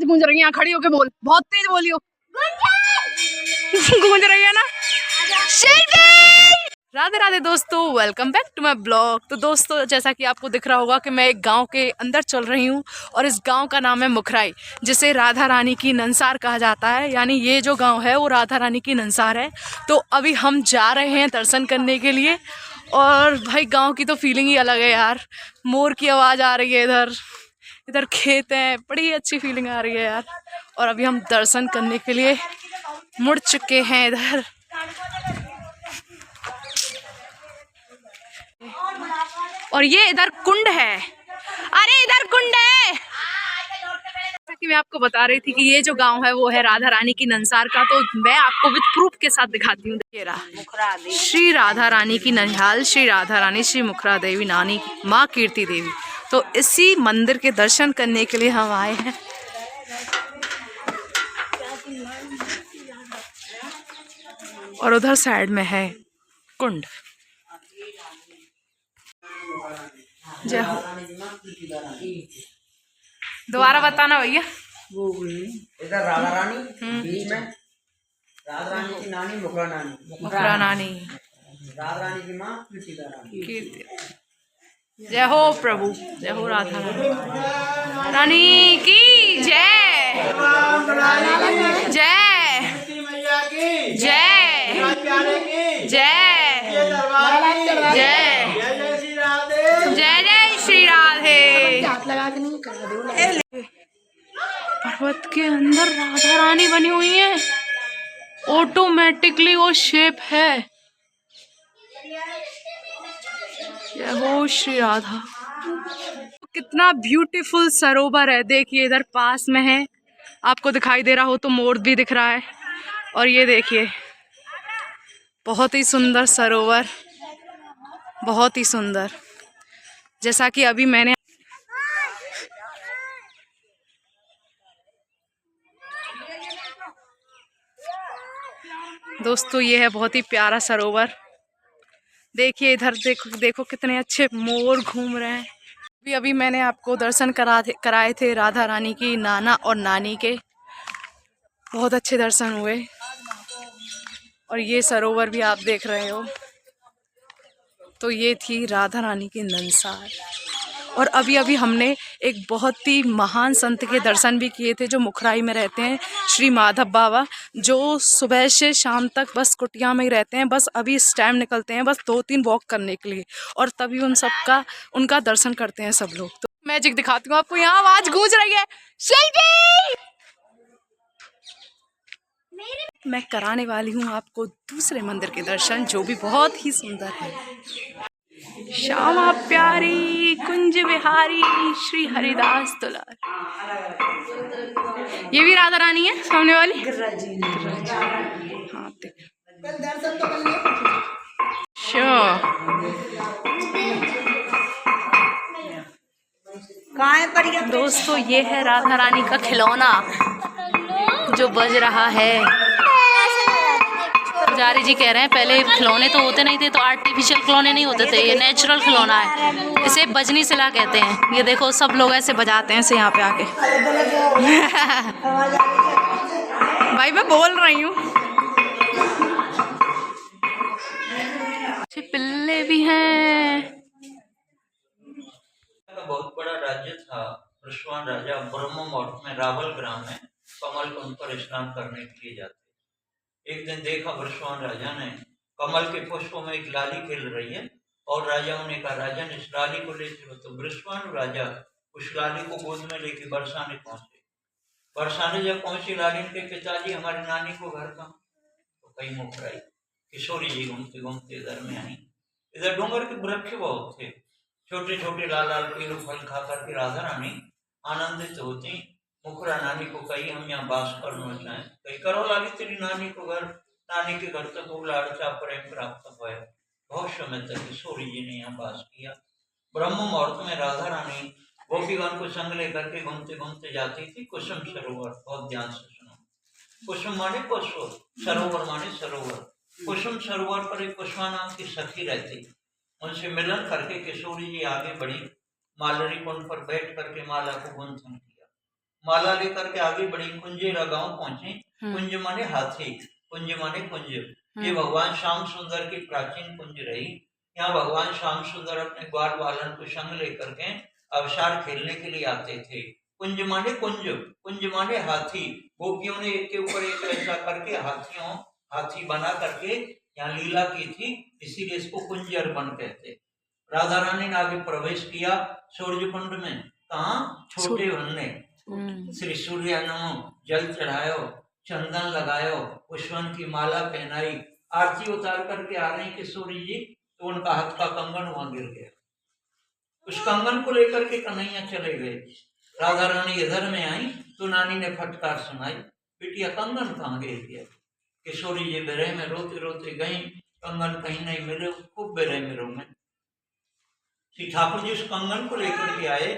आवाज गूंज रही है, यहाँ खड़ी होके बोल, बहुत तेज बोलियो। गूंज रही है ना। राधे राधे दोस्तों, welcome back to my blog. तो दोस्तों, जैसा कि आपको दिख रहा होगा कि मैं एक गांव के अंदर चल रही हूं और इस गांव का नाम है मुखराई, जिसे राधा रानी की नंसार कहा जाता है। यानी ये जो गांव है वो राधा रानी की नंसार है। तो अभी हम जा रहे हैं दर्शन करने के लिए। और भाई गांव की तो फीलिंग ही अलग है यार। मोर की आवाज़ आ रही है, इधर इधर खेत हैं, बड़ी अच्छी फीलिंग आ रही है यार। और अभी हम दर्शन करने के लिए मुड़ चुके हैं इधर। और ये इधर कुंड है, अरे इधर कुंड है। जैसा कि मैं आपको बता रही थी कि ये जो गांव है वो है राधा रानी की नंसार का। तो मैं आपको विद प्रूफ के साथ दिखाती हूँ। श्री राधा रानी की ननिहाल, श्री राधा रानी, श्री मुखरा देवी, नानी माँ कीर्ति देवी। तो इसी मंदिर के दर्शन करने के लिए हम आए हैं। और उधर साइड में है कुंड। जय हो। दोबारा बताना भैया। इधर राधा रानी, बीच में राधा रानी की नानी मुखरा नानी, मुखरा नानी, राधा रानी की माँ कीर्ति। जय हो प्रभु, जय हो राधा रानी की जय, जय जय जय जय जय जय श्री राधे। पर्वत के अंदर राधा रानी बनी हुई है, ऑटोमेटिकली वो शेप है। जय हो श्री राधा। कितना ब्यूटीफुल सरोवर है, देखिए इधर पास में है। आपको दिखाई दे रहा हो तो मोर भी दिख रहा है। और ये देखिए बहुत ही सुंदर सरोवर, बहुत ही सुंदर। जैसा कि अभी मैंने दोस्तों, ये है बहुत ही प्यारा सरोवर। देखिए इधर देखो, देखो कितने अच्छे मोर घूम रहे हैं। अभी मैंने आपको दर्शन कराए थे राधा रानी की नाना और नानी के। बहुत अच्छे दर्शन हुए। और ये सरोवर भी आप देख रहे हो। तो ये थी राधा रानी की नंसार। और अभी हमने एक बहुत ही महान संत के दर्शन भी किए थे, जो मुखराई में रहते हैं, श्री माधव बाबा, जो सुबह से शाम तक बस कुटिया में ही रहते हैं। बस अभी इस टाइम निकलते हैं बस 2-3 वॉक करने के लिए, और तभी उनका दर्शन करते हैं सब लोग। तो मैजिक दिखाती हूँ आपको। यहाँ आवाज गूंज रही है, मैं कराने वाली हूँ आपको दूसरे मंदिर के दर्शन, जो भी बहुत ही सुंदर है। श्यामा प्यारी कुंज विहारी श्री हरिदास दुलार। ये भी राधा रानी है सामने वाली। हाँ दोस्तों, ये है राधा रानी का खिलौना जो बज रहा है। पुजारी जी कह रहे हैं पहले खिलौने तो होते नहीं थे, तो आर्टिफिशियल खिलौने नहीं होते थे, ये नेचुरल खिलौना है। इसे बजनी सिला कहते हैं। ये देखो सब लोग ऐसे बजाते हैं इसे यहाँ पे आके। भाई मैं बोल रही हूँ। पिल्ले भी हैं। बहुत बड़ा राज्य था वृषवान राजा ब्रह्ममुहूर्त में रावल ग्राम में कमल कुंड पर स्नान करने के लिए जाते। एक दिन देखा वृषवान राजा ने कमल के पुष्पों में एक लाली खिल रही है, और राजाओं ने कहा राजन इस लाली को ले चलो। तो वृषवान राजा उस लाली को गोद में लेके बरसाने पहुंचे। बरसाने जब पहुंचे, लाली के पिताजी हमारी नानी को घर का, तो कहीं मुखराई किशोरी जी घूमते घूमते इधर में आई। इधर डूंगर के वृक्ष बहुत थे, छोटे छोटे लाल लाल पेड़ फल खा करके राधा रानी आनंदित होती। मुखरा नानी को कही हम यहाँ बास करना चाहें। कही करो लाली, तेरी नानी को घर, नानी के घर तक वो लाड़चा प्रेम प्राप्त हुआ है। बहुत समय तक किशोरी जी ने यहाँ बास किया। ब्रह्म मुहूर्त में राधा रानी गोपीगण को संग लेकर के घूमते घूमते जाती थी कुसुम सरोवर। बहुत ध्यान से सुनो, कुसुम माने पुष्प, सरोवर माने सरोवर। कुसुम सरोवर पर एक कुसुमा नाम की सखी रहती। उनसे मिलन करके किशोरी जी आगे बढ़ी। मालरी कुंड पर बैठ करके माला को गुंथन किया। माला लेकर के आगे बढ़ी, कुंजेरा गांव पहुंची। हम्म। कुंज माने हाथी, कुंज माने कुंज। ये भगवान श्याम सुंदर की प्राचीन कुंज रही। यहाँ भगवान श्याम सुंदर अपने ग्वाल बालन को संग लेकर के अवसार खेलने के लिए आते थे। कुंज माने कुंज, कुंज माने हाथी। गोपियों ने एक के ऊपर एक ऐसा करके हाथी बना करके यहाँ लीला की थी, इसीलिए इसको कुंज अर्पण कहते। राधा रानी ने आगे प्रवेश किया सूर्य कुंड में। कहा? छोटे वन ने श्री सूर्य नमो जल चढ़ायो, चंदन लगायो, पुष्पन की माला पहनाई। आरती उतार करके आ रही किशोरी जी, तो उनका हाथ का कंगन वहां गिर गया। उस कंगन को लेकर के कन्हैया चले गए। राधा रानी इधर में आई तो नानी ने फटकार सुनाई, बिटिया कंगन कहाँ गिर गया? किशोरी जी बेरह में रोते रोते गई, कंगन कहीं नहीं मिले, खूब बेरह में रो में। श्री ठाकुर जी उस कंगन को लेकर के आए।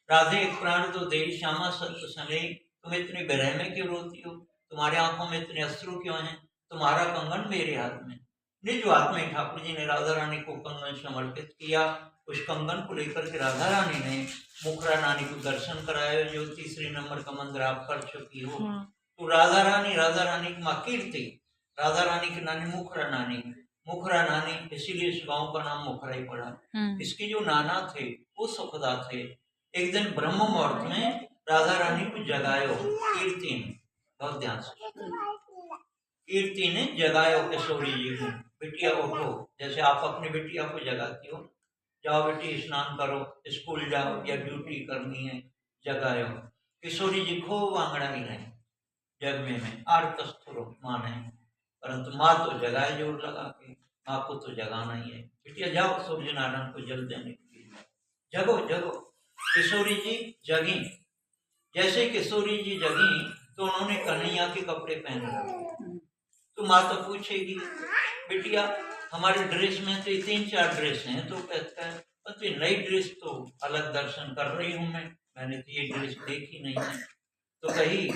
राधे एक प्राण तो दे श्यामा सत्य सने, तुम इतनी बेरह में क्यों रोती हो? तुम्हारे आंखों में इतने अश्रु क्यों हैं? तुम्हारा कंगन मेरे हाथ में। निज हाथ में ठाकुर जी ने राधा रानी को कंगन समर्पित किया। उस कंगन को लेकर के राधा रानी ने मुखरा नानी को दर्शन कराया, जो तीसरे नंबर का मंदिर आप कर चुकी हो। तो राधा रानी की माँ कीर्ति, राधा रानी की नानी मुखरा नानी, इसीलिए इस गांव का नाम मुखरा ही पड़ा। इसके जो नाना थे वो सुखदा थे। एक दिन ब्रह्म मुहूर्त में राधा रानी को जगायो कीर्ति ने, बहुत ध्यान से, कीर्ति ने जगायो किशोरी जी को, बिटिया उठो। जैसे आप अपनी बिटिया को जगाती हो, जाओ बेटी स्नान करो, स्कूल जाओ या ड्यूटी करनी है, जगायो। किशोरी जी खूब आंगड़ाई रहे जग में आर्तस्थुरो माँ ने, परंतु माँ तो जगाए जोर लगा के, माँ को तो जगाना ही है। बिटिया जाओ सूर्य नारायण को जल देने के लिए, जगो जगो। किशोरी जी जगी। जैसे किशोरी जी जगी तो उन्होंने कन्हैया के कपड़े पहन रखे। तो माँ तो पूछेगी, बिटिया हमारे ड्रेस में तो 3-4 ड्रेस हैं, तो कहता है तो नई ड्रेस तो अलग दर्शन कर रही हूँ मैंने तो ये ड्रेस देखी नहीं है। तो कही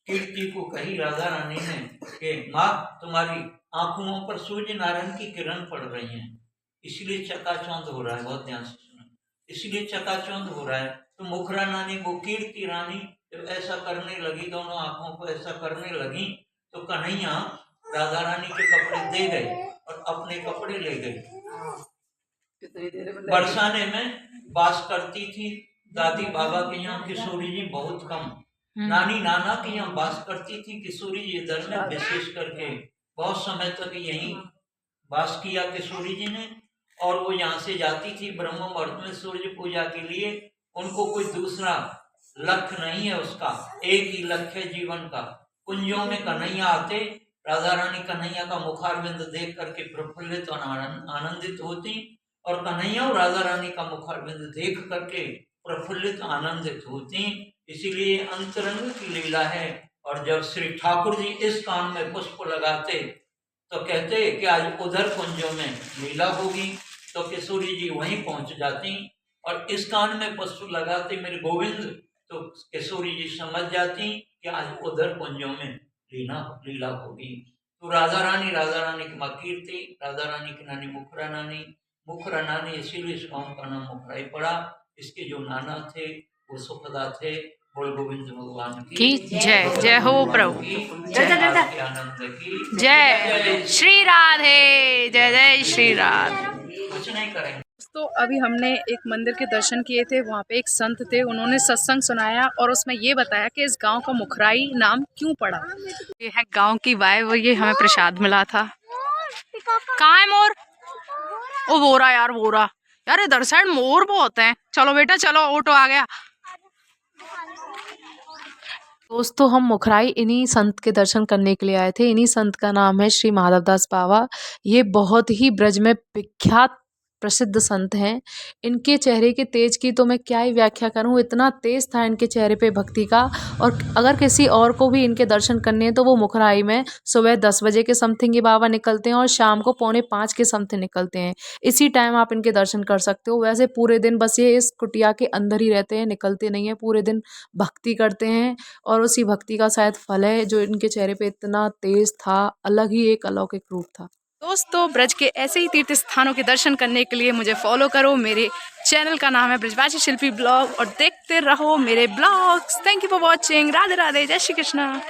कीर्ति को, कही राधा रानी ने कि माँ तुम्हारी आंखों पर सूर्य नारायण की किरण पड़ रही हैं, इसलिए चकाचौंध हो रहा है। बहुत ध्यान से सुनो, इसलिए चकाचौंध हो रहा है। तो मुखरा नानी वो कीर्ति रानी जब ऐसा करने लगी, दोनों आंखों को ऐसा करने लगी, तो कन्हैया राधा रानी के कपड़े दे गए और अपने कपड़े ले गए। बरसाने में बास करती थी दादी बाबा के यहाँ किशोरी जी बहुत कम, नानी नाना के यहाँ बास करती थी किशोरी जी इधर में, विशेष करके बहुत समय तक यहीं बास किया किशोरी जी ने। और वो यहाँ से जाती थी ब्रह्म मुहूर्त में सूर्य पूजा के लिए। उनको कोई दूसरा लक्ष्य नहीं है, उसका एक ही लक्ष्य है जीवन का। कुंजों में कन्हैया आते, राधा रानी कन्हैया का मुखारविंद देख करके प्रफुल्लित और आनंदित होती, और कन्हैया और राधा रानी का मुखारविंद देख करके प्रफुल्लित आनंदित होती। इसीलिए अंतरंग की लीला है। और जब श्री ठाकुर जी इस कान में पुष्प लगाते तो कहते कि आज उधर कुंजों में लीला होगी, तो किशोरी जी वहीं पहुंच जाती और इस कान में पुष्प लगाते मेरे गोविंद, तो किशोरी जी समझ जाती कि आज उधर कुंजों में लीला होगी। तो राधा रानी की माँ कीर्ति, राधा रानी की नानी मुखरा नानी, इसीलिए इस गाँव का नाम मुखरा ही पड़ा। इसके जो नाना थे वो सुखदा थे। बोल गोविंद भगवान की जय। जय हो प्रभु, आनंद की जय श्री राधे, जय जय श्री राधे। कुछ नहीं करेंगे। तो अभी हमने एक मंदिर के दर्शन किए थे, वहाँ पे एक संत थे, उन्होंने सत्संग सुनाया और उसमें ये बताया कि इस गांव का मुखराई नाम क्यों पड़ा। ये है गांव की वाइब, ये हमें प्रसाद मिला था। कहाँ है मोर? ओ बोरा यार, बोरा यार, इधर साइड मोर बहुत हैं। चलो बेटा चलो, ऑटो आ गया। दोस्तों हम मुखराई इन्हीं संत के दर्शन करने के लिए आए थे। इन्हीं संत का नाम है श्री माधवदास बाबा। ये बहुत ही ब्रज में विख्यात प्रसिद्ध संत हैं। इनके चेहरे के तेज की तो मैं क्या ही व्याख्या करूं, इतना तेज था इनके चेहरे पे भक्ति का। और अगर किसी और को भी इनके दर्शन करने हैं तो वो मुखराई में सुबह 10 बजे के समथिंग ही बाबा निकलते हैं और शाम को 4:45 के समथिंग निकलते हैं। इसी टाइम आप इनके दर्शन कर सकते हो। वैसे पूरे दिन बस ये इस कुटिया के अंदर ही रहते हैं, निकलते नहीं हैं, पूरे दिन भक्ति करते हैं। और उसी भक्ति का शायद फल है जो इनके चेहरे पे इतना तेज था, अलग ही एक अलौकिक रूप था। दोस्तों ब्रज के ऐसे ही तीर्थ स्थानों के दर्शन करने के लिए मुझे फॉलो करो। मेरे चैनल का नाम है ब्रजवासी शिल्पी ब्लॉग और देखते रहो मेरे blogs. Thank you for watching. Radhe Radhe, जय श्री कृष्णा।